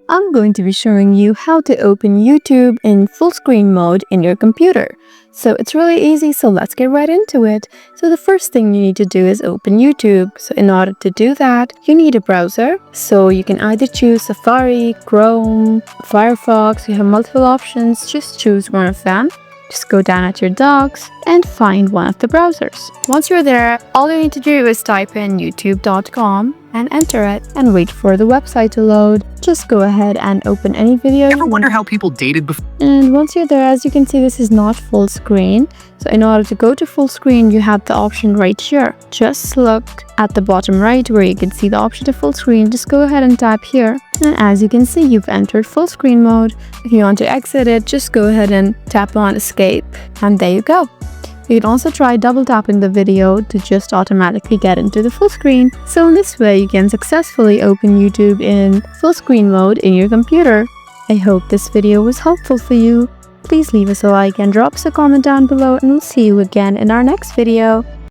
I'm going to be showing you how to open YouTube in full screen mode in your computer. So it's really easy, so let's get right into it. So the first thing you need to do is open YouTube. So in order to do that, you need a browser. So you can either choose Safari, Chrome, Firefox. You have multiple options, just choose one of them. Just go down at your docs and find one of the browsers. Once you're there, all you need to do is type in youtube.com and enter it and wait for the website to load. Just go ahead and open any video. Ever wonder how people dated before? And once you're there, as you can see, this is not full screen. So in order to go to full screen, you have the option right here. Just look at the bottom right where you can see the option to full screen. Just go ahead and tap here. And as you can see, you've entered full screen mode. If you want to exit it, just go ahead and tap on escape. And there you go. You can also try double tapping the video to just automatically get into the full screen. So in this way, you can successfully open YouTube in full screen mode in your computer. I hope this video was helpful for you. Please leave us a like and drop us a comment down below, and we'll see you again in our next video.